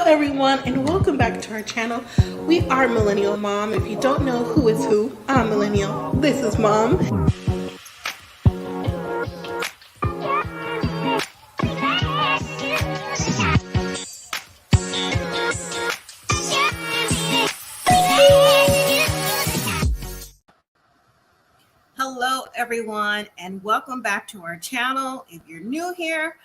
everyone, and welcome back to our channel. We are Millennial Mom. If you don't know who is who, I'm Millennial. This is Mom. Hello, everyone, and welcome back to our channel. If you're new here,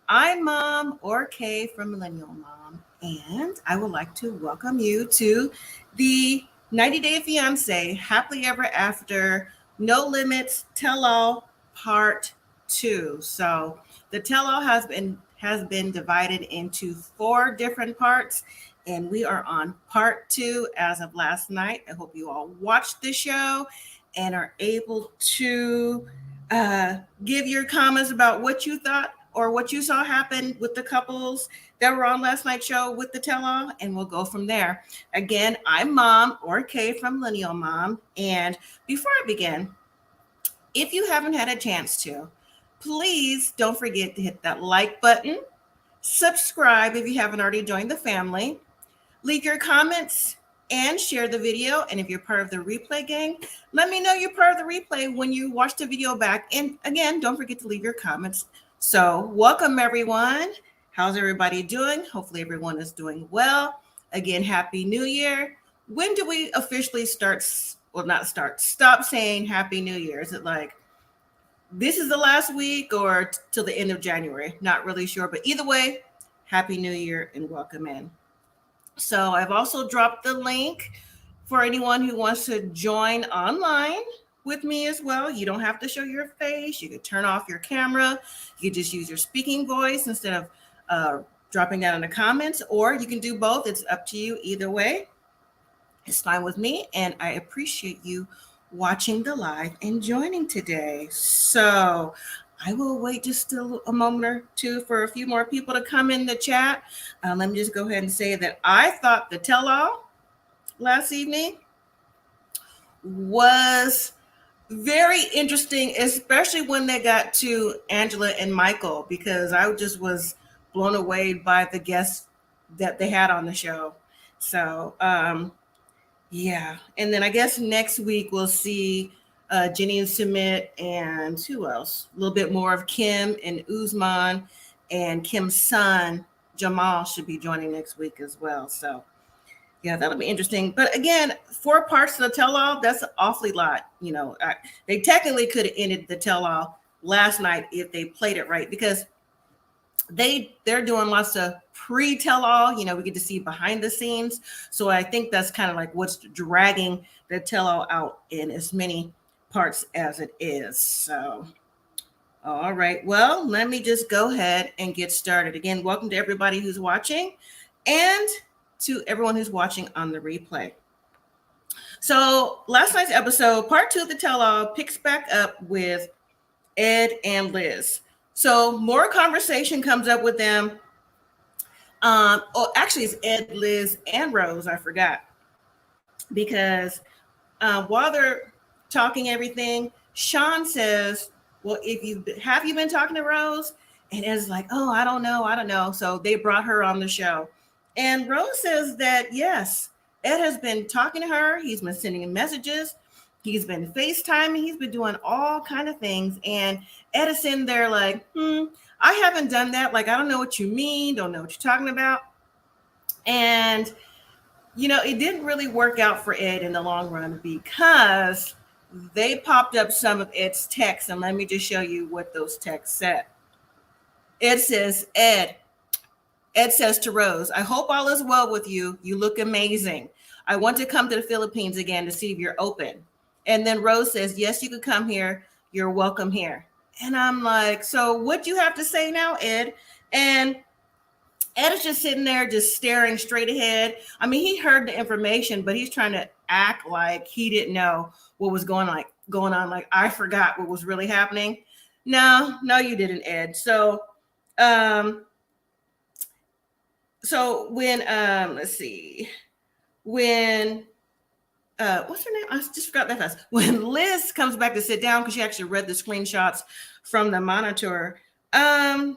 I'm Mom or Kay from Millennial Mom, and I would like to welcome you to the 90-Day Fiancé Happily Ever After No Limits Tell-All Part 2. So the tell-all has been divided into 4 different parts, and we are on part 2 as of last night. I hope you all watched the show and are able to give your comments about what you thought or what you saw happen with the couples that were on last night's show with the tell-all, and we'll go from there. Again, I'm Mom or Kay from Millennial Mom, and before I begin, if you haven't had a chance to, please don't forget to hit that like button, subscribe if you haven't already joined the family, leave your comments, and share the video. And if you're part of the replay gang, let me know you're part of the replay when you watch the video back. And again, don't forget to leave your comments. So welcome, everyone. How's everybody doing? Hopefully everyone is doing well. Again, Happy New Year. When do we officially stop saying Happy New Year? Is it like this is the last week or till the end of January? Not really sure, but either way, Happy New Year and welcome in. So I've also dropped the link for anyone who wants to join online with me as well. You don't have to show your face. You can turn off your camera. You can just use your speaking voice instead of dropping that in the comments, or you can do both. It's up to you either way. It's fine with me, and I appreciate you watching the live and joining today. So I will wait just a moment or two for a few more people to come in the chat. Let me just go ahead and say that I thought the tell-all last evening was very interesting, especially when they got to Angela and Michael, because I just was blown away by the guests that they had on the show. So, yeah. And then I guess next week we'll see Jenny and Sumit, and who else? A little bit more of Kim and Usman, and Kim's son, Jamal, should be joining next week as well. So yeah, that'll be interesting. But again, 4 parts of the tell-all, that's an awfully lot. You know, they technically could have ended the tell-all last night if they played it right, because they're doing lots of pre-tell-all. You know, we get to see behind the scenes. So I think that's kind of like what's dragging the tell-all out in as many parts as it is. So, all right. Well, let me just go ahead and get started. Again, welcome to everybody who's watching and to everyone who's watching on the replay. So last night's episode, part 2 of the tell-all, picks back up with Ed and Liz. So more conversation comes up with them. Actually, it's Ed, Liz, and Rose. I forgot, because while they're talking everything, Sean says, "Well, have you been talking to Rose?" And Ed's like, "Oh, I don't know." So they brought her on the show, and Rose says that yes, Ed has been talking to her. He's been sending messages. He's been FaceTiming. He's been doing all kind of things. And Ed is sitting there like, I haven't done that. Like, I don't know what you mean. Don't know what you're talking about. And, you know, it didn't really work out for Ed in the long run, because they popped up some of Ed's texts. And let me just show you what those texts said. Ed says to Rose, "I hope all is well with you. You look amazing. I want to come to the Philippines again to see if you're open." And then Rose says, "Yes, you could come here. You're welcome here." And I'm like, so what do you have to say now, Ed? And Ed is just sitting there, just staring straight ahead. I mean, he heard the information, but he's trying to act like he didn't know what was going on. Like, I forgot what was really happening. No, you didn't, Ed. So when, let's see, when, what's her name? I just forgot that fast. When Liz comes back to sit down, because she actually read the screenshots from the monitor, Ed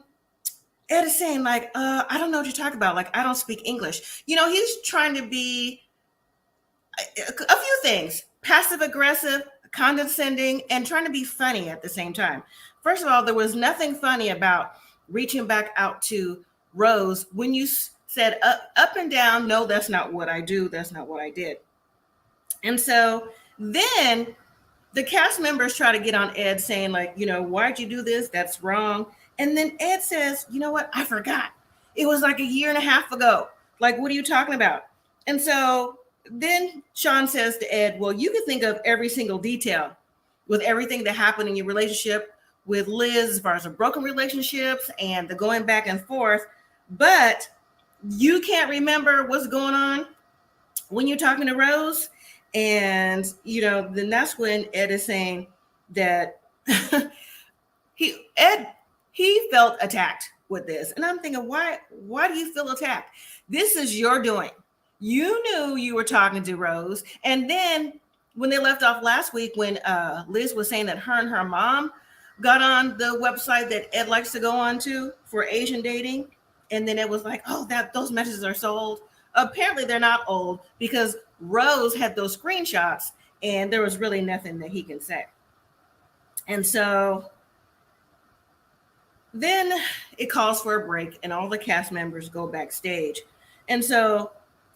Ed is saying like, I don't know what you're talking about. Like, I don't speak English. He's trying to be a few things: passive aggressive, condescending, and trying to be funny at the same time. First of all, there was nothing funny about reaching back out to Rose when you said up and down, no, that's not what I do. That's not what I did. And so then the cast members try to get on Ed saying like, why'd you do this? That's wrong. And then Ed says, you know what? I forgot. It was like a year and a half ago. Like, what are you talking about? And so then Sean says to Ed, well, you can think of every single detail with everything that happened in your relationship with Liz, as far as the broken relationships and the going back and forth, but you can't remember what's going on when you're talking to Rose. And, then that's when Ed is saying that he felt attacked with this. And I'm thinking, why do you feel attacked? This is your doing. You knew you were talking to Rose. And then when they left off last week, when Liz was saying that her and her mom got on the website that Ed likes to go on to for Asian dating. And then it was like, oh, those messages are so old. Apparently they're not old, because Rose had those screenshots and there was really nothing that he can say. And so then it calls for a break and all the cast members go backstage. And so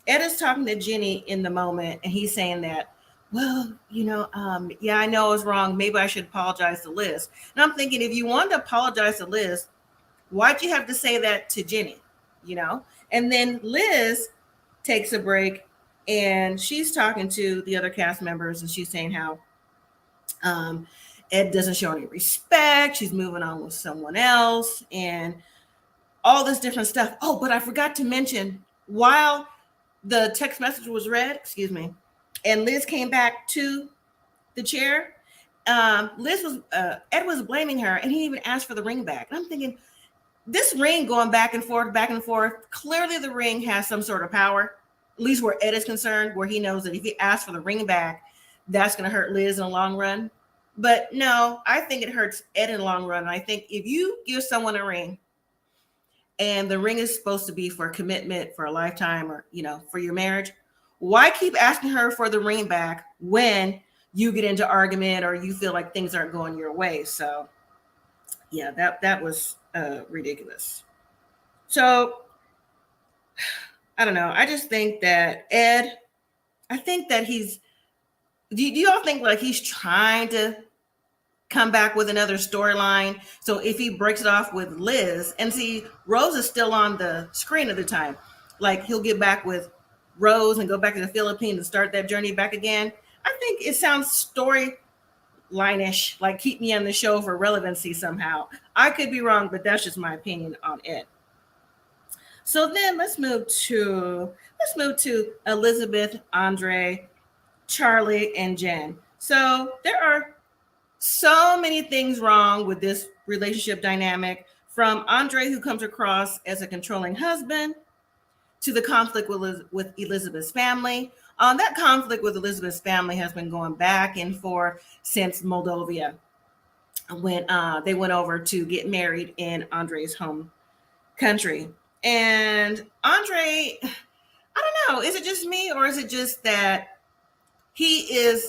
Ed is talking to Jenny in the moment, and he's saying that, well, yeah, I know I was wrong. Maybe I should apologize to Liz. And I'm thinking, if you wanted to apologize to Liz, why'd you have to say that to Jenny? And then Liz takes a break and she's talking to the other cast members, and she's saying how Ed doesn't show any respect. She's moving on with someone else and all this different stuff. Oh, but I forgot to mention, while the text message was read, and Liz came back to the chair, Ed was blaming her, and he even asked for the ring back. And I'm thinking, this ring going back and forth, clearly the ring has some sort of power, at least where Ed is concerned, where he knows that if he asks for the ring back, that's going to hurt Liz in the long run. But no, I think it hurts Ed in the long run. And I think if you give someone a ring, and the ring is supposed to be for commitment for a lifetime, or, for your marriage, why keep asking her for the ring back when you get into argument or you feel like things aren't going your way? So yeah, that was ridiculous. So I don't know. I just think that Ed, do you all think like he's trying to come back with another storyline? So if he breaks it off with Liz, and see, Rose is still on the screen at the time, like he'll get back with Rose and go back to the Philippines and start that journey back again. I think it sounds storyline-ish, like keep me on the show for relevancy somehow. I could be wrong, but that's just my opinion on it. So then let's move to Elizabeth, Andre, Charlie, and Jen. So there are so many things wrong with this relationship dynamic, from Andre, who comes across as a controlling husband, to the conflict with Elizabeth's family. That conflict with Elizabeth's family has been going back and forth since Moldova, when they went over to get married in Andre's home country. And Andre, I don't know, is it just me, or is it just that he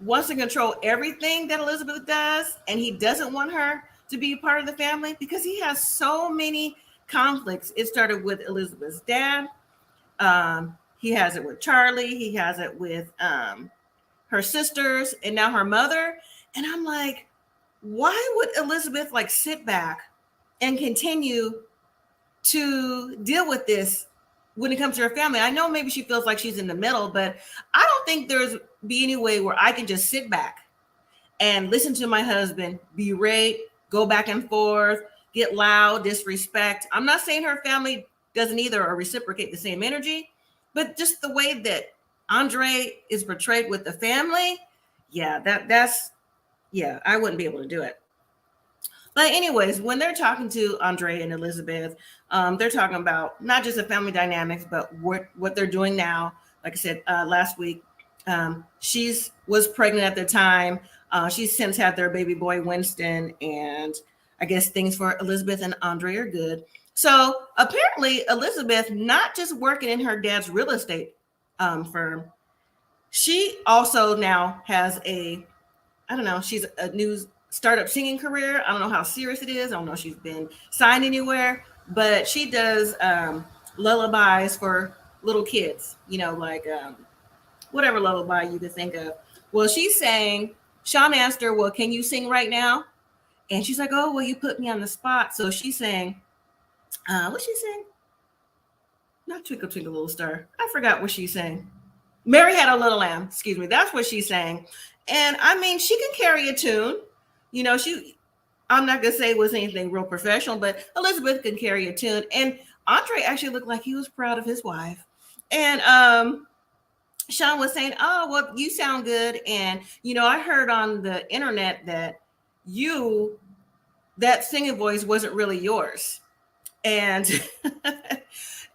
wants to control everything that Elizabeth does, and he doesn't want her to be a part of the family? Because he has so many conflicts. It started with Elizabeth's dad. He has it with Charlie. He has it with her sisters, and now her mother. And I'm like, why would Elizabeth like sit back and continue to deal with this when it comes to her family? I know maybe she feels like she's in the middle, but I don't think there's be any way where I can just sit back and listen to my husband berate, go back and forth, get loud, disrespect. I'm not saying her family doesn't either or reciprocate the same energy, but just the way that Andre is portrayed with the family, I wouldn't be able to do it. But anyways, when they're talking to Andre and Elizabeth, they're talking about not just the family dynamics, but what they're doing now. Like I said, last week, she was pregnant at the time. She's since had their baby boy, Winston, and I guess things for Elizabeth and Andre are good. So apparently, Elizabeth, not just working in her dad's real estate firm, she also now has I don't know, she's a new startup singing career. I don't know how serious it is. I don't know if she's been signed anywhere, but she does lullabies for little kids, like whatever lullaby you could think of. Well, she's saying, Sean asked her, well, can you sing right now? And she's like, oh, well, you put me on the spot. So she's saying, what's she saying? Not Twinkle, Twinkle, Little Star. I forgot what she's saying. Mary Had a Little Lamb. Excuse me. That's what she's saying. And I mean, she can carry a tune. I'm not going to say it was anything real professional, but Elizabeth can carry a tune. And Andre actually looked like he was proud of his wife. And Sean was saying, oh, well, you sound good. And, I heard on the internet that that singing voice wasn't really yours. And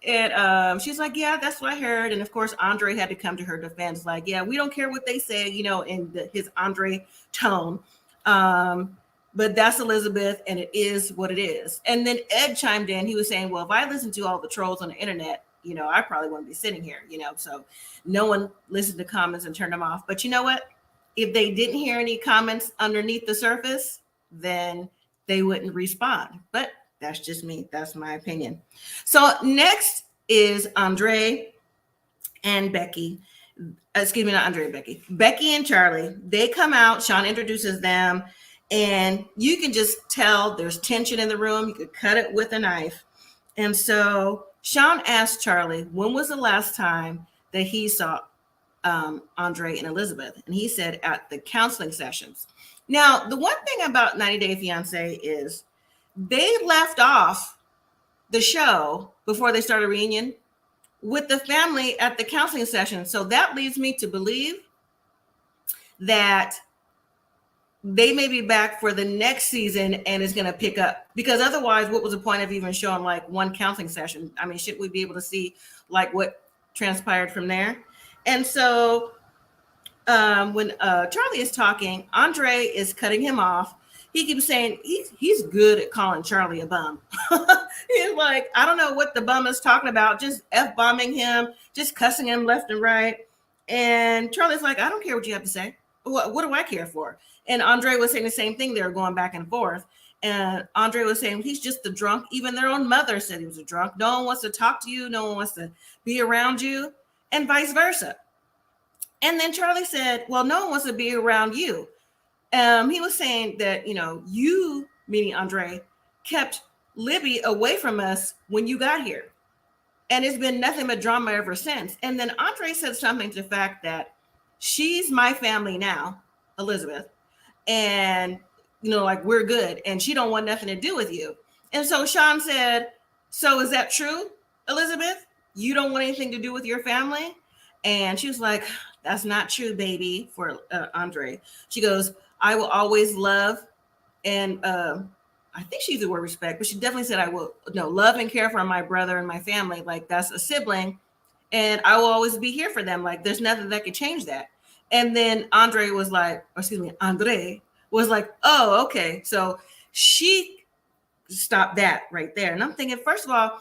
and she's like, yeah, that's what I heard. And of course, Andre had to come to her defense, like, yeah, we don't care what they say, in his Andre tone. But that's Elizabeth, and it is what it is. And then Ed chimed in. He was saying, well, if I listen to all the trolls on the internet, I probably wouldn't be sitting here, so no one listened to comments and turned them off. But you know what? If they didn't hear any comments underneath the surface, then they wouldn't respond. But that's just me. That's my opinion. So next is Andre and Becky. Excuse me, not Andre and Becky. Becky and Charlie. They come out. Sean introduces them. And you can just tell there's tension in the room. You could cut it with a knife. And so Sean asked Charlie, when was the last time that he saw Andre and Elizabeth? And he said at the counseling sessions. Now, the one thing about 90 Day Fiancé is they left off the show before they started a reunion with the family at the counseling session. So that leads me to believe that they may be back for the next season and it's going to pick up, because otherwise, what was the point of even showing like one counseling session? I mean, should we be able to see like what transpired from there? And so when Charlie is talking, Andre is cutting him off. He keeps saying he's good at calling Charlie a bum. He's like, I don't know what the bum is talking about, just F-bombing him, just cussing him left and right. And Charlie's like, I don't care what you have to say. What do I care for? And Andre was saying the same thing. They were going back and forth. And Andre was saying, he's just a drunk. Even their own mother said he was a drunk. No one wants to talk to you. No one wants to be around you, and vice versa. And then Charlie said, well, no one wants to be around you. He was saying that, you, meaning Andre, kept Libby away from us when you got here. And it's been nothing but drama ever since. And then Andre said something to the fact that she's my family now, Elizabeth. And, like, we're good. And she don't want nothing to do with you. And so Sean said, so is that true, Elizabeth? You don't want anything to do with your family? And she was like, that's not true, baby, for Andre. She goes, I will always love, and I think she used the word respect, but she definitely said I will love and care for my brother and my family. Like, that's a sibling, and I will always be here for them. Like, there's nothing that could change that. And then Andre was like, oh, okay. So she stopped that right there. And I'm thinking, first of all,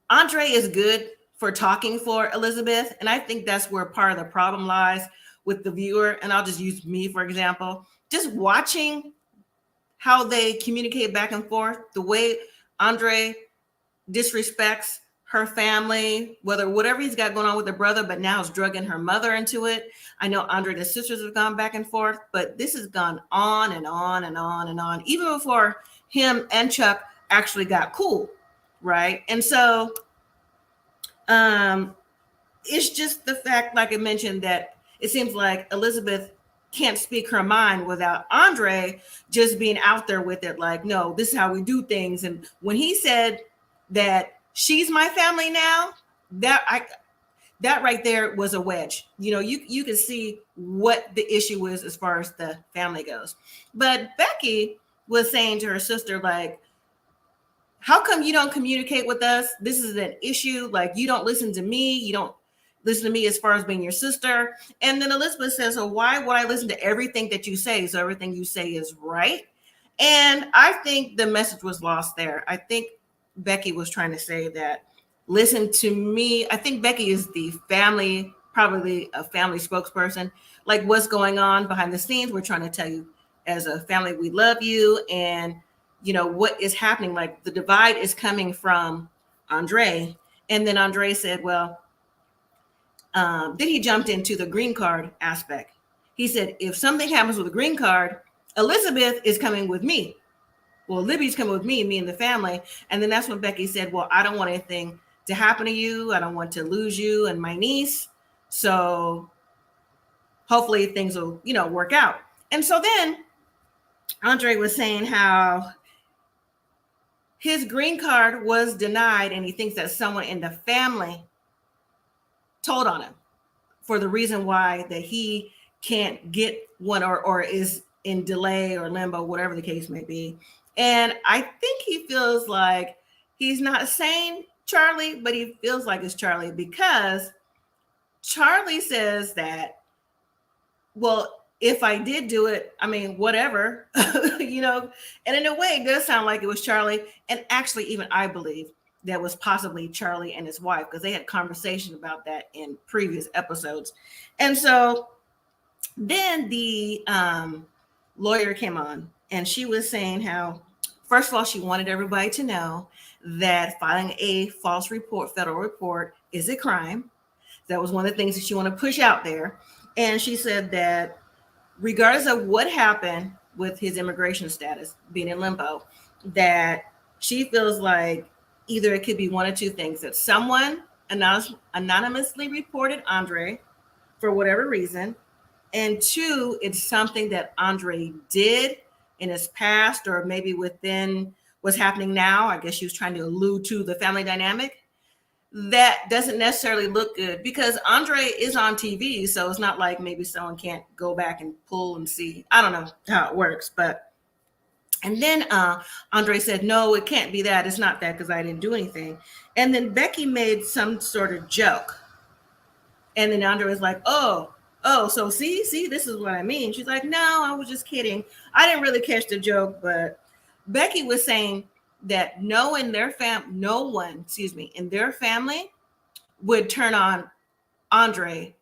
Andre is good for talking for Elizabeth. And I think that's where part of the problem lies with the viewer. And I'll just use me, for example, just watching how they communicate back and forth, the way Andre disrespects her family, whatever he's got going on with her brother, but now is drugging her mother into it. I know Andre and his sisters have gone back and forth, but this has gone on and on and on and on, even before him and Chuck actually got cool, right? And so it's just the fact, like I mentioned, that it seems like Elizabeth can't speak her mind without Andre just being out there with it, like, no, this is how we do things. And when he said that she's my family now, that right there was a wedge. You can see what the issue is as far as the family goes. But Becky was saying to her sister, like, how come you don't communicate with us? This is an issue. Like, you don't listen to me. You don't listen to me as far as being your sister. And then Elizabeth says, so why would I listen to everything that you say? So everything you say is right. And I think the message was lost there. I think Becky was trying to say that, listen to me. I think Becky is the family, probably a family spokesperson. Like, what's going on behind the scenes, we're trying to tell you as a family, we love you. And, what is happening, like the divide is coming from Andre. And then Andre said, well, then he jumped into the green card aspect. He said, if something happens with a green card, Elizabeth is coming with me. Well, Libby's coming with me and the family. And then that's when Becky said, well, I don't want anything to happen to you. I don't want to lose you and my niece. So hopefully things will, work out. And so then Andre was saying how his green card was denied, and he thinks that someone in the family told on him for the reason why that he can't get one or is in delay or limbo, whatever the case may be. And I think he feels like he's not saying Charlie, but he feels like it's Charlie, because Charlie says that, well, if I did do it, I mean, whatever, and in a way it does sound like it was Charlie. And actually, even I believe that was possibly Charlie and his wife, because they had conversation about that in previous episodes. And so then the lawyer came on, and she was saying how, first of all, she wanted everybody to know that filing a false report, federal report, is a crime. That was one of the things that she wanted to push out there. And she said that regardless of what happened with his immigration status, being in limbo, that she feels like either it could be one or two things: that someone anonymously reported Andre for whatever reason, and two, it's something that Andre did in his past, or maybe within what's happening now. I guess she was trying to allude to the family dynamic that doesn't necessarily look good, because Andre is on TV. So it's not like maybe someone can't go back and pull and see. I don't know how it works, but, and then Andre said, no, it can't be that. It's not that, because I didn't do anything. And then Becky made some sort of joke. And then Andre was like, oh, so see, this is what I mean. She's like, no, I was just kidding. I didn't really catch the joke. But Becky was saying that no one in their family would turn on Andre,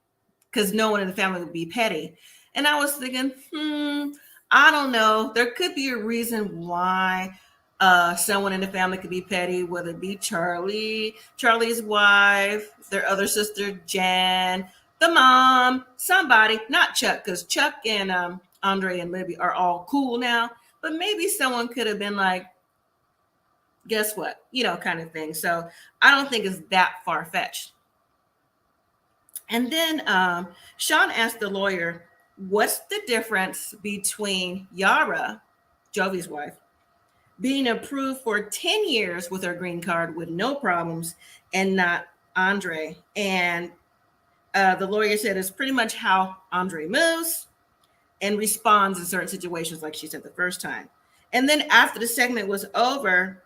because no one in the family would be petty. And I was thinking, I don't know. There could be a reason why someone in the family could be petty, whether it be Charlie's wife, their other sister, Jan, the mom, somebody, not Chuck, because Chuck and Andre and Libby are all cool now. But maybe someone could have been like, guess what? Kind of thing. So I don't think it's that far-fetched. And then Sean asked the lawyer, what's the difference between Yara, Jovi's wife, being approved for 10 years with her green card with no problems, and not Andre? And the lawyer said it's pretty much how Andre moves and responds in certain situations, like she said the first time. And then after the segment was over,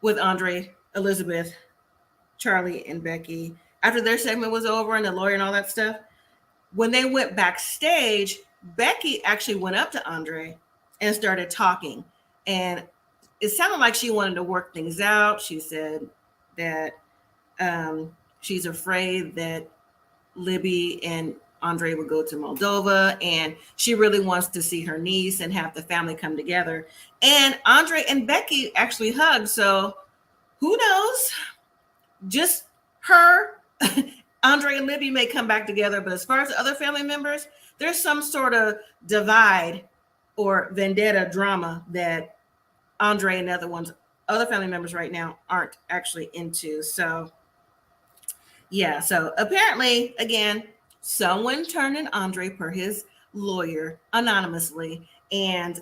with Andre, Elizabeth, Charlie, and Becky, after their segment was over and the lawyer and all that stuff, when they went backstage, Becky actually went up to Andre and started talking. And it sounded like she wanted to work things out. She said that she's afraid that Libby and Andre would go to Moldova, and she really wants to see her niece and have the family come together. And Andre and Becky actually hugged. So who knows? Just her, Andre and Libby may come back together. But as far as the other family members, there's some sort of divide or vendetta drama that Andre and other family members right now aren't actually into. So yeah, so apparently, again, someone turned in Andre per his lawyer anonymously, and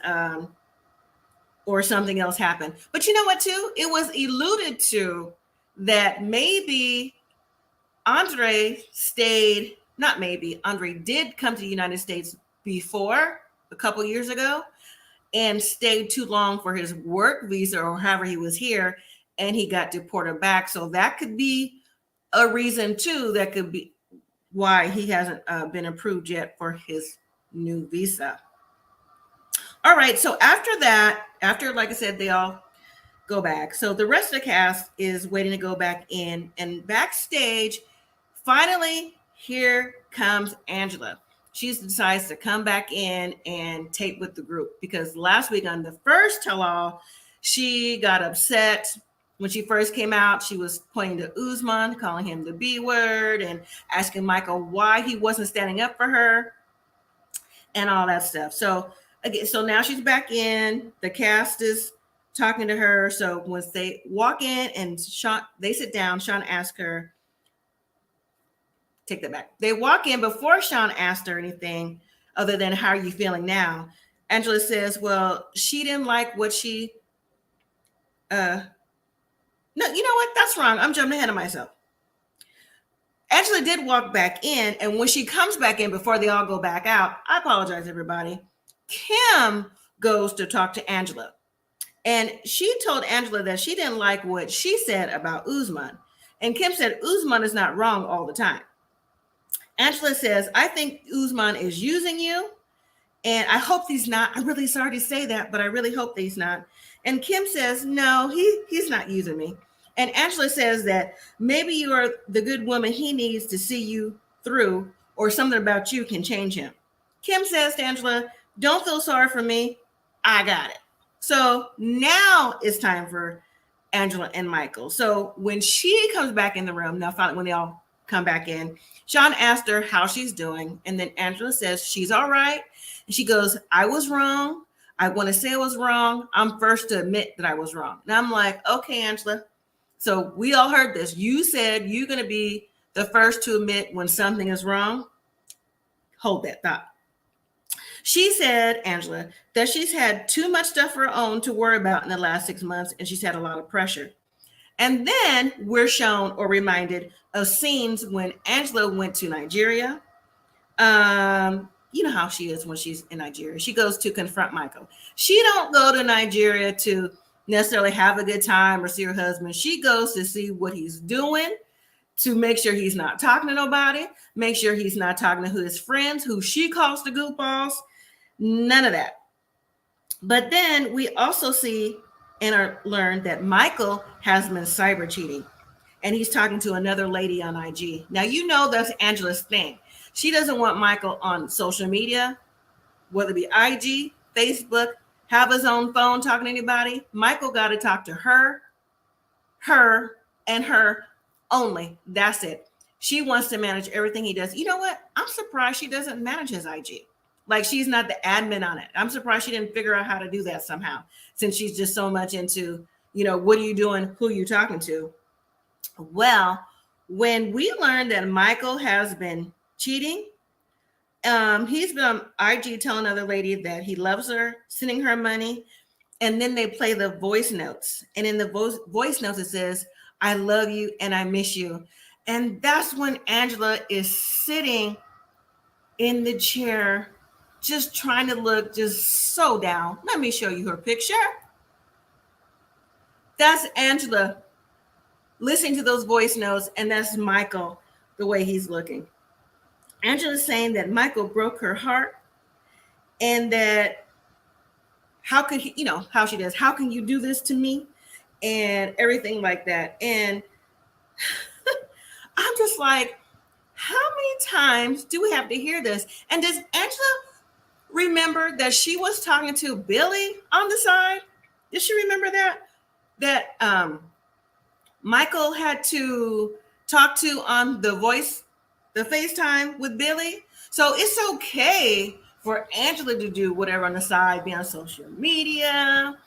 or something else happened. But you know what, too? It was alluded to that maybe Andre did come to the United States before, a couple years ago, and stayed too long for his work visa or however he was here, and he got deported back. So that could be a reason, too, that could be why he hasn't been approved yet for his new visa. All right, so after that, like I said, they all go back. So the rest of the cast is waiting to go back in, and backstage, finally, here comes Angela. She decides to come back in and tape with the group because last week on the first tell-all, she got upset. When she first came out, she was pointing to Usman, calling him the B word, and asking Michael why he wasn't standing up for her and all that stuff. So again, so now she's back in. The cast is talking to her. So once they walk in and they sit down, Sean asks her, take that back. They walk in before Sean asked her anything other than how are you feeling now? Angela says, well, she didn't like what she, no, you know what? That's wrong. I'm jumping ahead of myself. Angela did walk back in, and when she comes back in before they all go back out, I apologize, everybody. Kim goes to talk to Angela, and she told Angela that she didn't like what she said about Usman, and Kim said Usman is not wrong all the time. Angela says, I think Usman is using you, and I hope he's not. I'm really sorry to say that, but I really hope that he's not. And Kim says, no, he's not using me. And Angela says that maybe you are the good woman he needs to see you through, or something about you can change him. Kim says to Angela, don't feel sorry for me. I got it. So now it's time for Angela and Michael. So when she comes back in the room, now finally when they all come back in, Sean asked her how she's doing. And then Angela says she's all right. And she goes, I was wrong. I want to say I was wrong. I'm first to admit that I was wrong. And I'm like, okay, Angela. So we all heard this. You said you're going to be the first to admit when something is wrong. Hold that thought. She said, Angela, that she's had too much stuff of her own to worry about in the last 6 months, and she's had a lot of pressure. And then we're shown or reminded of scenes when Angela went to Nigeria. You know how she is when she's in Nigeria. She goes to confront Michael. She don't go to Nigeria to necessarily have a good time or see her husband. She goes to see what he's doing, to make sure he's not talking to nobody, make sure he's not talking to his friends, who she calls the goofballs. None of that. But then we also see and learn that Michael has been cyber cheating, and he's talking to another lady on IG. Now, you know that's Angela's thing. She doesn't want Michael on social media, whether it be IG, Facebook, have his own phone talking to anybody. Michael got to talk to her, and her only. That's it. She wants to manage everything he does. You know what? I'm surprised she doesn't manage his IG. Like, she's not the admin on it. I'm surprised she didn't figure out how to do that somehow, since she's just so much into, what are you doing? Who are you talking to? Well, when we learned that Michael has been cheating, he's been on IG telling another lady that he loves her, sending her money, and then they play the voice notes. And in the voice notes, it says, I love you and I miss you. And that's when Angela is sitting in the chair, just trying to look just so down. Let me show you her picture. That's Angela listening to those voice notes, and that's Michael, the way he's looking. Angela's saying that Michael broke her heart, and that how could he, how she does, how can you do this to me, and everything like that. And I'm just like, how many times do we have to hear this? And does Angela remember that she was talking to Billy on the side? Does she remember that Michael had to talk to on the FaceTime with Billy? So it's okay for Angela to do whatever on the side, be on social media,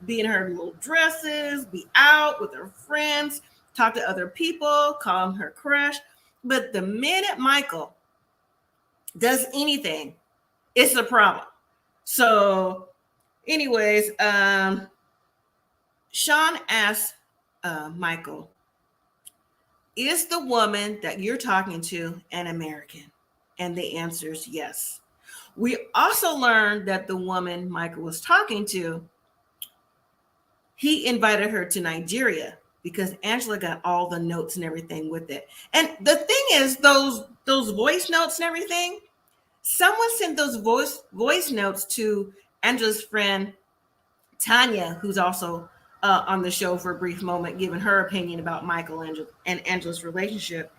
be in her little dresses, be out with her friends, talk to other people, call them her crush. But the minute Michael does anything, it's a problem. So anyways, Sean asked Michael, is the woman that you're talking to an American? And the answer is yes. We also learned that the woman Michael was talking to, he invited her to Nigeria because Angela got all the notes and everything with it. And the thing is, those voice notes and everything, someone sent those voice notes to Angela's friend Tanya, who's also on the show for a brief moment, giving her opinion about Michael and Angela's relationship.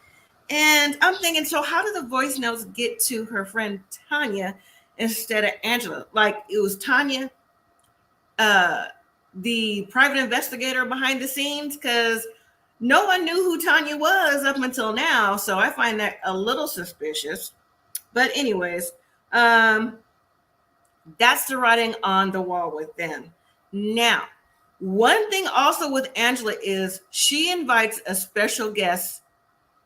And I'm thinking, so how did the voice notes get to her friend Tanya instead of Angela? Like it was Tanya, the private investigator behind the scenes, because no one knew who Tanya was up until now. So I find that a little suspicious. But anyways, that's the writing on the wall with them. Now, one thing also with Angela is she invites a special guest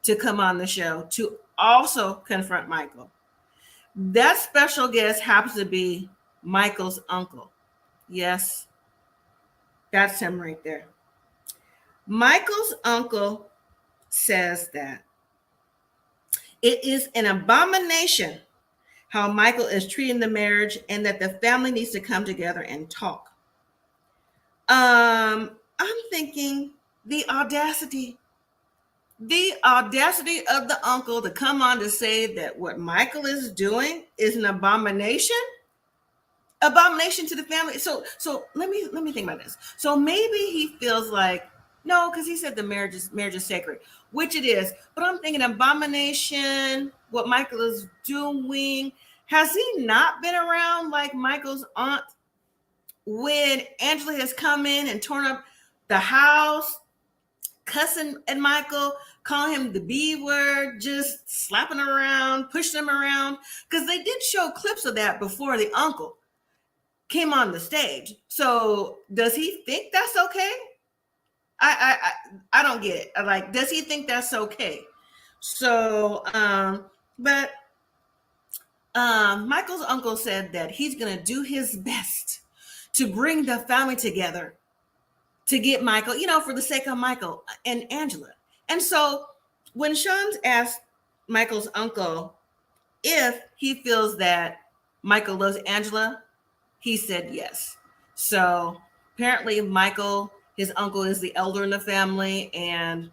to come on the show to also confront Michael. That special guest happens to be Michael's uncle. Yes, that's him right there. Michael's uncle says that it is an abomination how Michael is treating the marriage and that the family needs to come together and talk. I'm thinking the audacity of the uncle to come on to say that what Michael is doing is an abomination to the family. So let me think about this. So maybe he feels like, no, because he said the marriage is sacred, which it is. But I'm thinking abomination, what Michael is doing. Has he not been around like Michael's aunt when Angela has come in and torn up the house, cussing at Michael, calling him the B word, just slapping him around, pushing him around? Because they did show clips of that before the uncle came on the stage. So does he think that's okay? I don't get it. Like, does he think that's okay? So, but Michael's uncle said that he's going to do his best to bring the family together to get Michael, for the sake of Michael and Angela. And so when Sean's asked Michael's uncle if he feels that Michael loves Angela, he said yes. So apparently his uncle is the elder in the family, and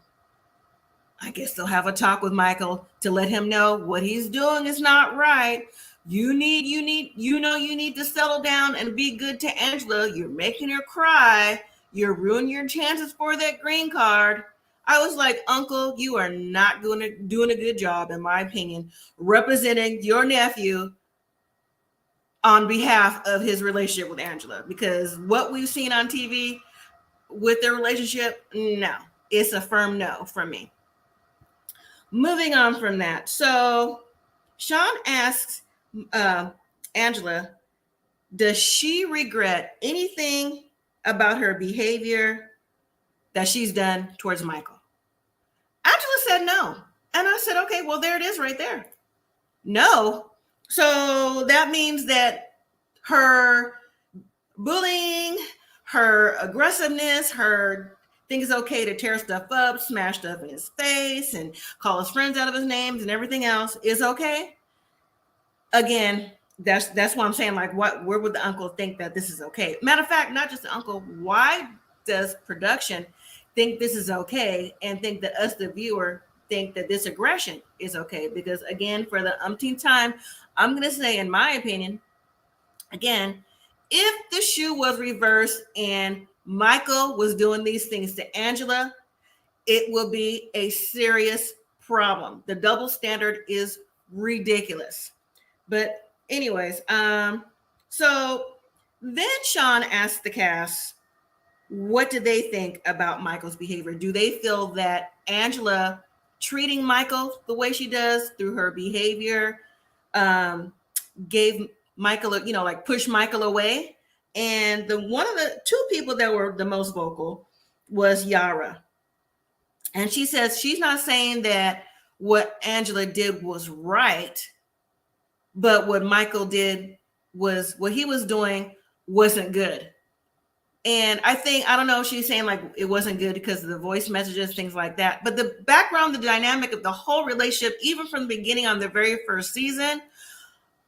I guess they'll have a talk with Michael to let him know what he's doing is not right. You need to settle down and be good to Angela. You're making her cry. You're ruining your chances for that green card. I was like, Uncle, you are not doing a good job, in my opinion, representing your nephew on behalf of his relationship with Angela. Because what we've seen on TV with their relationship, no, it's a firm no from me. Moving on from that. So Sean asks Angela, does she regret anything about her behavior that she's done towards Michael? Angela said no. And I said, okay, well, there it is right there. No. So that means that her bullying, her aggressiveness, her think it's okay to tear stuff up, smash stuff in his face, and call his friends out of his names and everything else is okay. Again, that's why I'm saying, like, where would the uncle think that this is okay? Matter of fact, not just the uncle, why does production think this is okay and think that us, the viewer, think that this aggression is okay? Because again, for the umpteenth time, I'm going to say, in my opinion, again, if the shoe was reversed and Michael was doing these things to Angela, it will be a serious problem. The double standard is ridiculous. But anyways, so then Sean asked the cast, what do they think about Michael's behavior? Do they feel that Angela treating Michael the way she does through her behavior gave Michael, like pushed Michael away? And one of the two people that were the most vocal was Yara. And she says she's not saying that what Angela did was right, but what Michael did was, what he was doing wasn't good. And I don't know if she's saying like it wasn't good because of the voice messages, things like that. But the background, the dynamic of the whole relationship, even from the beginning on the very first season,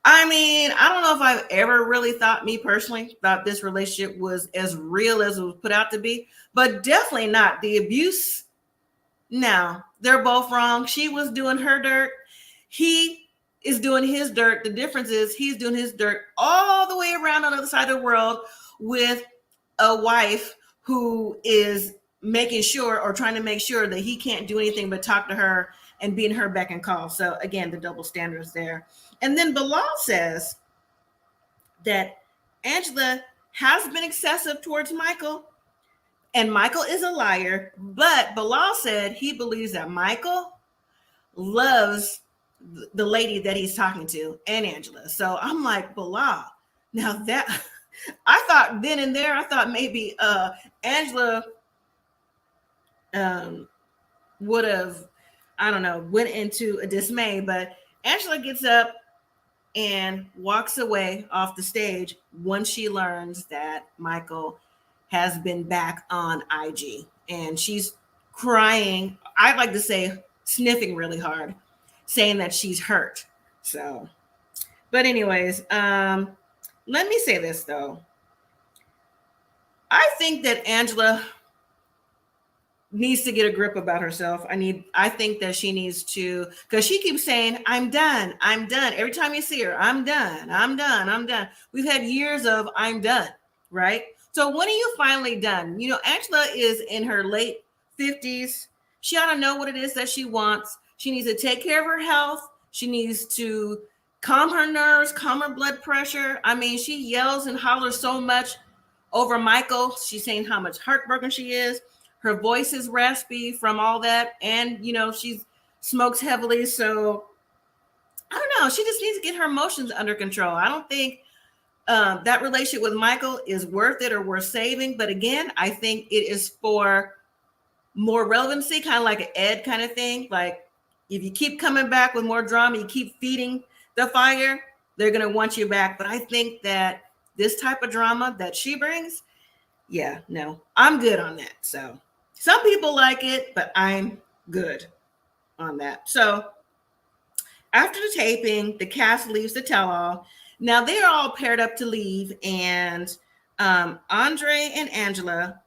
I mean, I don't know if I've ever really thought this relationship was as real as it was put out to be, but definitely not. The abuse, no, they're both wrong. She was doing her dirt. He is doing his dirt. The difference is he's doing his dirt all the way around on the other side of the world with a wife who is making sure or trying to make sure that he can't do anything but talk to her and be in her beck and call. So again, the double standards there. And then Bilal says that Angela has been excessive towards Michael, and Michael is a liar, but Bilal said he believes that Michael loves the lady that he's talking to and Angela. So I'm like, Bilal, now that I thought then and there, I thought maybe Angela would have, I don't know, went into a dismay, but Angela gets up and walks away off the stage once she learns that Michael has been back on IG, and she's crying. I'd like to say sniffing really hard, saying that she's hurt. So, but anyways, let me say this though. I think that Angela needs to get a grip about herself. I think that she needs to, because she keeps saying, I'm done. Every time you see her, I'm done. We've had years of I'm done, right? So when are you finally done? You know, Angela is in her late 50s. She ought to know what it is that she wants. She needs to take care of her health. She needs to calm her nerves, calm her blood pressure. I mean, she yells and hollers so much over Michael. She's saying how much heartbroken she is. Her voice is raspy from all that. And, you know, she smokes heavily. So I don't know. She just needs to get her emotions under control. I don't think that relationship with Michael is worth it or worth saving. But again, I think it is for more relevancy, kind of like an Ed kind of thing. Like if you keep coming back with more drama, you keep feeding the fire, they're going to want you back. But I think that this type of drama that she brings, yeah, no, I'm good on that. So some people like it, but I'm good on that. So after the taping, the cast leaves the tell-all. Now they're all paired up to leave, and Andre and Angela,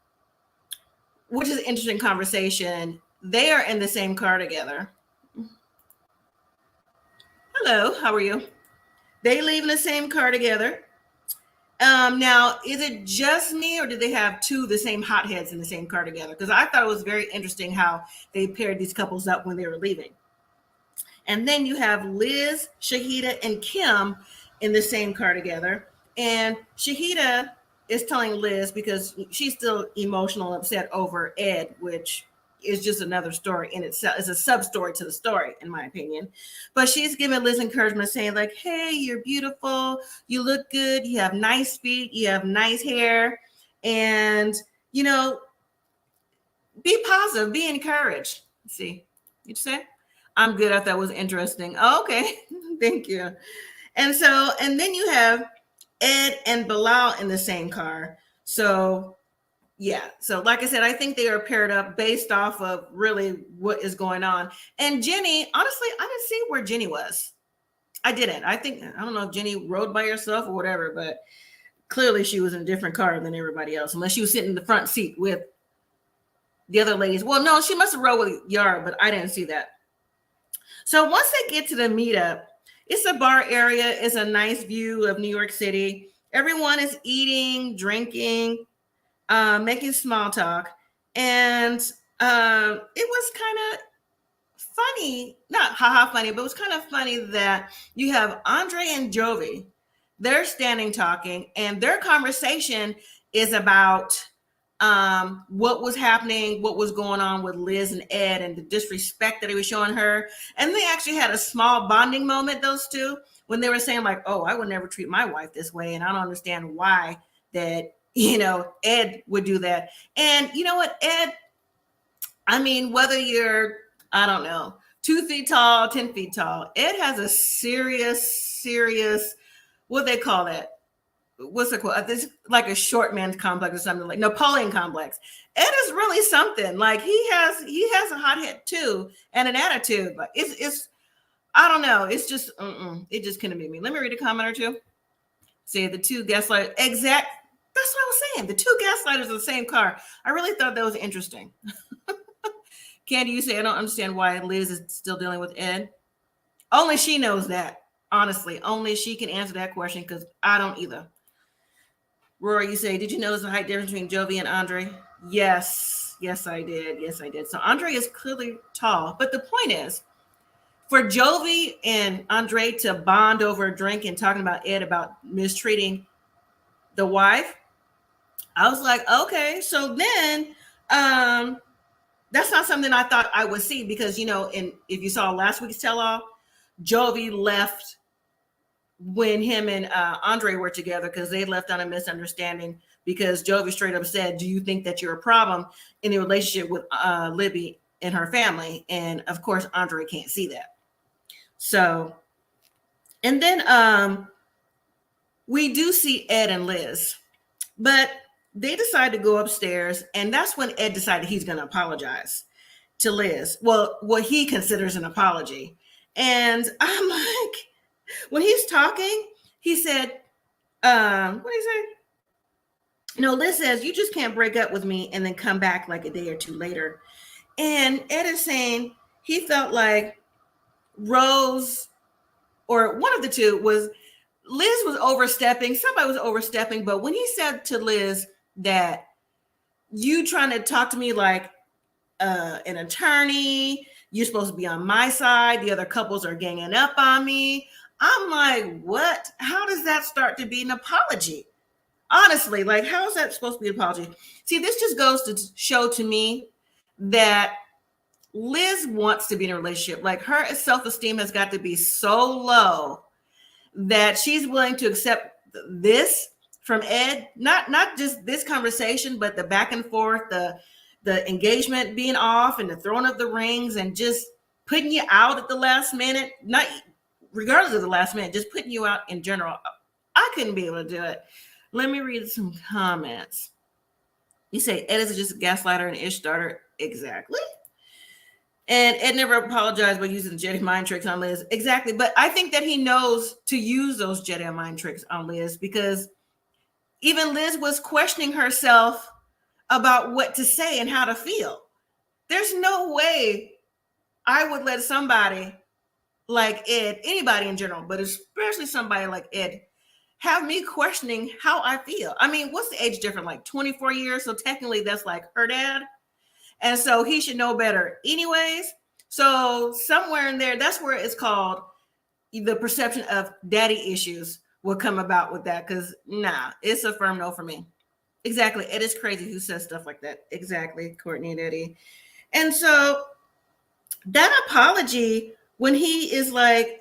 which is an interesting conversation, they are in the same car together. Hello, how are you? They leave in the same car together. Now, is it just me, or did they have two of the same hotheads in the same car together? Because I thought it was very interesting how they paired these couples up when they were leaving. And then you have Liz, Shahida, and Kim in the same car together. And Shahida is telling Liz, because she's still emotional and upset over Ed, which is just another story in itself. It's a sub story to the story, in my opinion. But she's giving Liz encouragement, saying like, hey, you're beautiful. You look good. You have nice feet. You have nice hair. And, you know, be positive, be encouraged. Let's see, what'd you say? I'm good. I thought it was interesting. Oh, okay. Thank you. And so, and then you have Ed and Bilal in the same car. So yeah. So like I said, I think they are paired up based off of really what is going on. And Jenny, honestly, I didn't see where Jenny was. I didn't. I don't know if Jenny rode by herself or whatever, but clearly she was in a different car than everybody else, unless she was sitting in the front seat with the other ladies. Well, no, she must have rode with Yara, but I didn't see that. So once they get to the meetup, it's a bar area. It's a nice view of New York City. Everyone is eating, drinking, making small talk. And it was kind of funny, not haha funny, but it was kind of funny that you have Andre and Jovi. They're standing talking, and their conversation is about what was happening, what was going on with Liz and Ed, and the disrespect that he was showing her. And they actually had a small bonding moment, those two, when they were saying like, oh, I would never treat my wife this way, and I don't understand why that, you know, Ed would do that. And you know what, Ed, I mean, whether you're, I don't know, 2 feet tall, 10 feet tall, Ed has a serious, what they call that? What's it called? This like a short man's complex or something, like Napoleon complex. Ed is really something. Like he has a hot head too and an attitude, but it's I don't know. It's just it just couldn't be me. Let me read a comment or two. See, the two gaslighters. That's what I was saying. The two gaslighters in the same car. I really thought that was interesting. Candy, you say I don't understand why Liz is still dealing with Ed. Only she knows that. Honestly, only she can answer that question, because I don't either. Rory, you say, did you notice the height difference between Jovi and Andre? Yes, I did. Yes, I did. So Andre is clearly tall, but the point is, for Jovi and Andre to bond over a drink and talking about Ed about mistreating the wife, I was like, okay. So then, that's not something I thought I would see because if you saw last week's tell-all, Jovi left when him and Andre were together because they left on a misunderstanding because Jovi straight up said, do you think that you're a problem in a relationship with Libby and her family? And of course, Andre can't see that. So, and then we do see Ed and Liz, but they decide to go upstairs. And that's when Ed decided he's going to apologize to Liz. Well, what he considers an apology. And I'm like, when he's talking, he said, what did he say? No, Liz says, you just can't break up with me and then come back like a day or two later. And Ed is saying he felt like Rose, or one of the two, Liz was overstepping. Somebody was overstepping. But when he said to Liz that you trying to talk to me like an attorney, you're supposed to be on my side, the other couples are ganging up on me. I'm like, what? How does that start to be an apology? Honestly, like, how is that supposed to be an apology? See, this just goes to show to me that Liz wants to be in a relationship. Like, her self-esteem has got to be so low that she's willing to accept this from Ed. Not just this conversation, but the back and forth, the engagement being off and the throwing of the rings and just putting you out at the last minute, not regardless of the last minute, just putting you out in general. I couldn't be able to do it. Let me read some comments. You say Ed is just a gaslighter and ish starter. Exactly. And Ed never apologized by using the Jedi mind tricks on Liz. Exactly. But I think that he knows to use those Jedi mind tricks on Liz because even Liz was questioning herself about what to say and how to feel. There's no way I would let somebody like Ed, anybody in general, but especially somebody like Ed, have me questioning how I feel. I mean, what's the age difference? Like 24 years. So technically that's like her dad. And so he should know better anyways. So somewhere in there, that's where it's called the perception of daddy issues will come about with that. Cause nah, it's a firm no for me. Exactly. Ed is crazy who says stuff like that. Exactly. Courtney and Eddie. And so that apology, when he is like,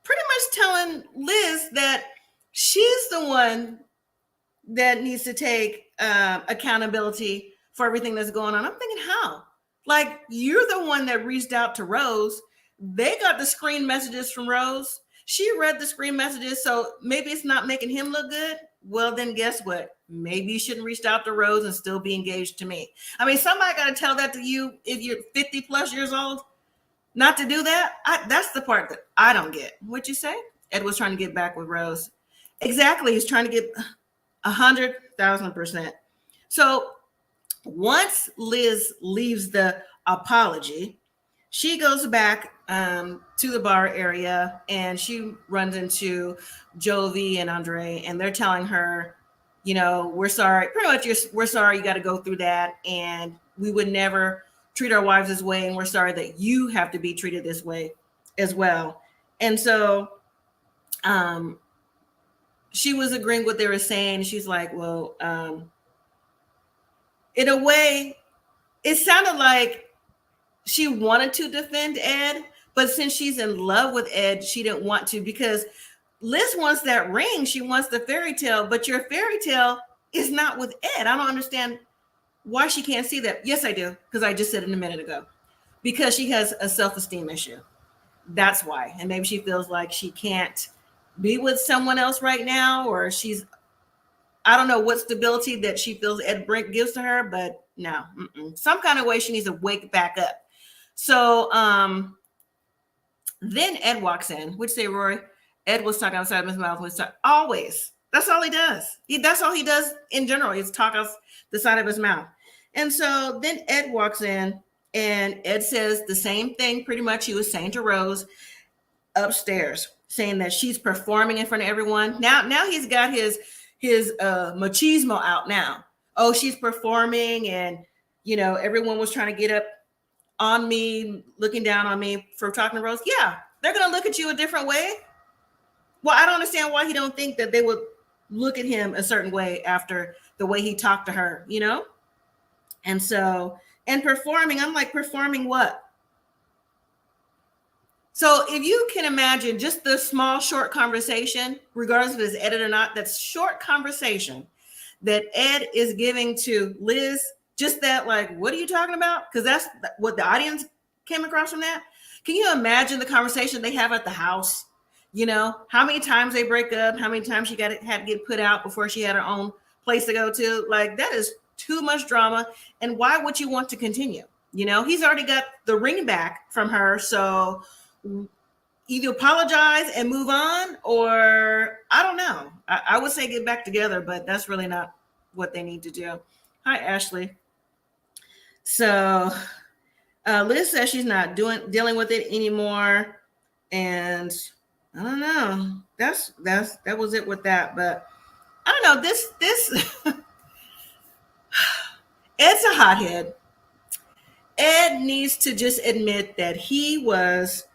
pretty much telling Liz that she's the one that needs to take accountability for everything that's going on. I'm thinking, how? Like, you're the one that reached out to Rose. They got the screen messages from Rose. She read the screen messages, so maybe it's not making him look good. Well, then guess what? Maybe you shouldn't reach out to Rose and still be engaged to me. I mean, somebody got to tell that to you if you're 50 plus years old. Not to do that, that's the part that I don't get. What'd you say? Ed was trying to get back with Rose. Exactly. He's trying to get 100,000%. So once Liz leaves the apology, she goes back to the bar area and she runs into Jovi and Andre, and they're telling her, we're sorry. Pretty much, we're sorry you got to go through that. And we would never treat our wives this way, and we're sorry that you have to be treated this way as well. And so she was agreeing with what they were saying. She's like, well, in a way, it sounded like she wanted to defend Ed, but since she's in love with Ed, she didn't want to, because Liz wants that ring. She wants the fairy tale, but your fairy tale is not with Ed. I don't understand why she can't see that. Yes, I do, because I just said it a minute ago. Because she has a self-esteem issue. That's why. And maybe she feels like she can't be with someone else right now, or I don't know what stability that she feels Ed Brink gives to her, but no, some kind of way she needs to wake back up. So then Ed walks in. What'd you say, Rory? Ed was talking outside of his mouth. Always. That's all he does. That's all he does in general. He's talk out the side of his mouth. And so then Ed walks in, and Ed says the same thing pretty much he was saying to Rose upstairs, saying that she's performing in front of everyone. Now he's got his machismo out now. oh, she's performing and, everyone was trying to get up on me, looking down on me for talking to Rose. Yeah, they're going to look at you a different way. Well, I don't understand why he don't think that they would look at him a certain way after the way he talked to her, And so, and performing, I'm like, performing what? So if you can imagine just the small, short conversation, regardless if it's edited or not, that short conversation that Ed is giving to Liz, just that, like, what are you talking about? Because that's what the audience came across from that. Can you imagine the conversation they have at the house? How many times they break up, how many times she had to get put out before she had her own place to go to. Like, that is too much drama. And why would you want to continue? He's already got the ring back from her. So either apologize and move on, or I don't know. I would say get back together, but that's really not what they need to do. Hi, Ashley. So Liz says she's not dealing with it anymore, and I don't know. That was it with that. But I don't know. This Ed's a hothead. Ed needs to just admit that he was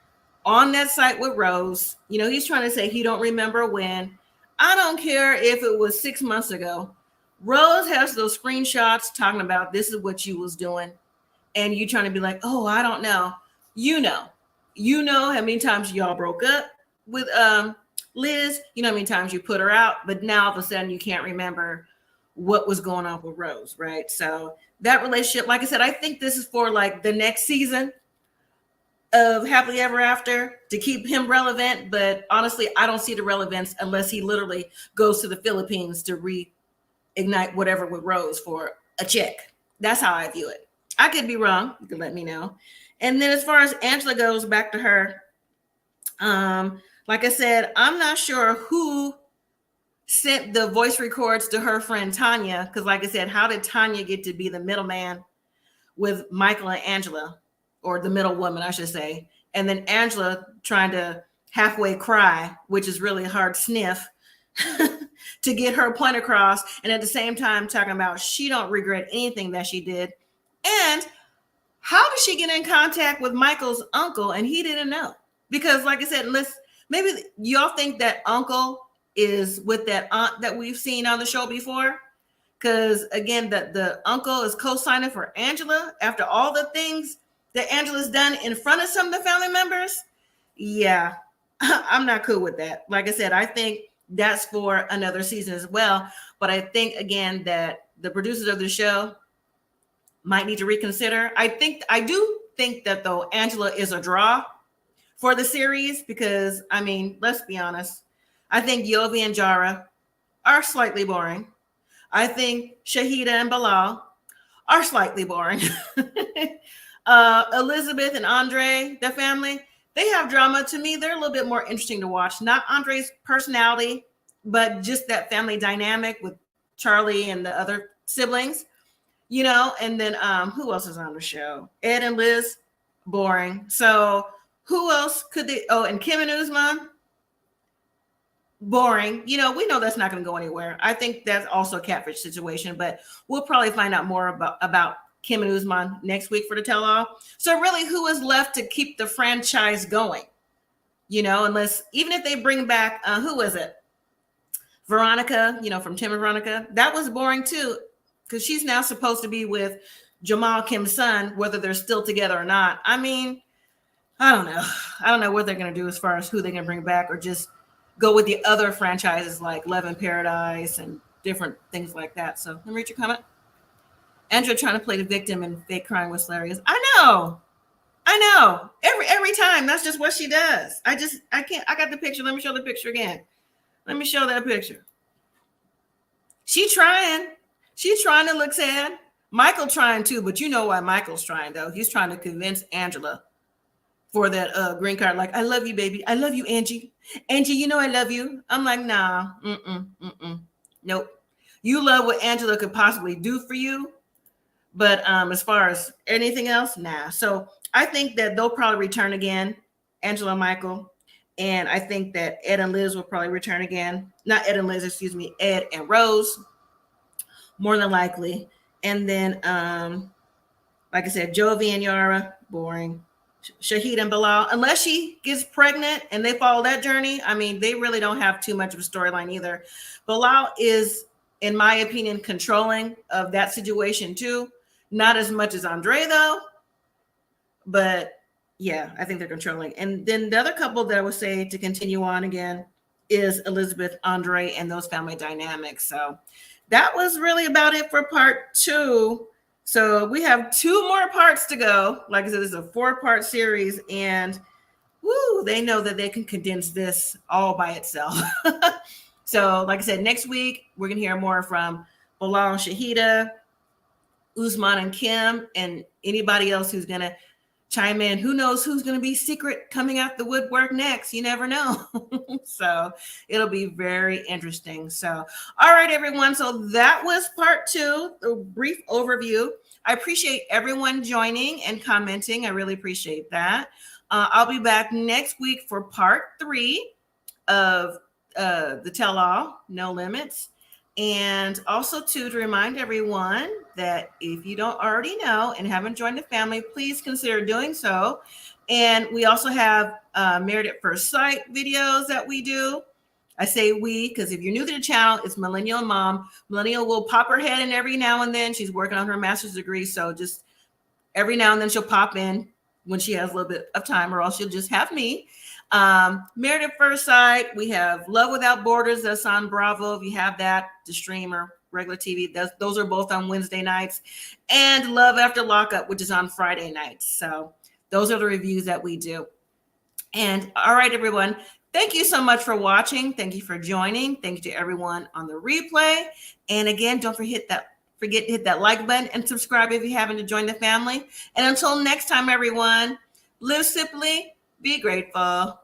on that site with Rose. He's trying to say he don't remember when. I don't care if it was 6 months ago. Rose has those screenshots talking about this is what you was doing. And you trying to be like, oh, I don't know. You know how many times y'all broke up with Liz. You know how many times you put her out. But now all of a sudden you can't remember what was going on with Rose, right? So that relationship, like I said, I think this is for like the next season of Happily Ever After to keep him relevant. But honestly, I don't see the relevance unless he literally goes to the Philippines to reignite whatever with Rose for a check. That's how I view it. I could be wrong. You can let me know. And then as far as Angela goes, back to her. Like I said, I'm not sure who sent the voice records to her friend Tanya. Because like I said, how did Tanya get to be the middleman with Michael and Angela? Or the middle woman, I should say. And then Angela trying to halfway cry, which is really a hard sniff to get her point across. And at the same time, talking about she don't regret anything that she did. And how did she get in contact with Michael's uncle and he didn't know? Because like I said, maybe y'all think that uncle is with that aunt that we've seen on the show before. Because again, the uncle is co-signing for Angela after all the things that Angela's done in front of some of the family members. Yeah, I'm not cool with that. Like I said, I think that's for another season as well. But I think, again, that the producers of the show might need to reconsider. I do think that, though, Angela is a draw for the series because, I mean, let's be honest. I think Yovi and Jara are slightly boring. I think Shahida and Bilal are slightly boring. Elizabeth and Andre, their family, they have drama. To me, they're a little bit more interesting to watch. Not Andre's personality, but just that family dynamic with Charlie and the other siblings, and then who else is on the show? Ed and Liz, boring. So who else could they? Oh, and Kim and Uzman, boring. We know that's not going to go anywhere. I think that's also a catfish situation, but we'll probably find out more about Kim and Uzman next week for the tell-all. So really, who is left to keep the franchise going? Unless, even if they bring back, who was it? Veronica, from Tim and Veronica. That was boring too, because she's now supposed to be with Jamal Kim's son, whether they're still together or not. I mean, I don't know. I don't know what they're going to do as far as who they can bring back, or just go with the other franchises like Love in Paradise and different things like that. So let me read your comment. Andrea trying to play the victim and fake crying was hilarious. I know. Every time, that's just what she does. I can't. I got the picture. Let me show the picture again. Let me show that picture. She's trying to look sad. Michael trying too, but you know why Michael's trying though. He's trying to convince Angela for that green card. Like, I love you, baby. I love you, Angie. Angie, I love you. I'm like, nah. Nope. You love what Angela could possibly do for you. But as far as anything else, nah. So I think that they'll probably return again, Angela and Michael. And I think that Ed and Liz will probably return again. Not Ed and Liz, excuse me, Ed and Rose. more than likely. And then, like I said, Jovi and Yara, boring. Shahid and Bilal, unless she gets pregnant and they follow that journey, I mean, they really don't have too much of a storyline either. Bilal is, in my opinion, controlling of that situation too. Not as much as Andre though, but yeah, I think they're controlling. And then the other couple that I would say to continue on again is Elizabeth, Andre, and those family dynamics. So that was really about it for part 2. So we have 2 more parts to go. Like I said, this is a 4-part series, and woo, they know that they can condense this all by itself. So, like I said, next week we're gonna hear more from Bilal and Shahida, Usman and Kim, and anybody else who's gonna chime in. Who knows who's going to be secret coming out the woodwork next? You never know. So it'll be very interesting. So, all right, everyone. So that was part 2, the brief overview. I appreciate everyone joining and commenting. I really appreciate that. I'll be back next week for part 3 of the tell-all, No Limits. And also to remind everyone that if you don't already know and haven't joined the family, please consider doing so. And we also have Married at First Sight videos that we do. I say we because if you're new to the channel, it's Millennial Mom. Millennial will pop her head in every now and then. She's working on her master's degree, so just every now and then she'll pop in when she has a little bit of time, or else she'll just have me. Married at First Sight, we have Love Without Borders, that's on Bravo. If you have that to stream or regular TV, those are both on Wednesday nights. And Love After Lockup, which is on Friday nights. So those are the reviews that we do. And all right, everyone, thank you so much for watching. Thank you for joining. Thank you to everyone on the replay. And again, don't forget to hit that like button and subscribe if you haven't joined the family. And until next time, everyone, live simply, be grateful.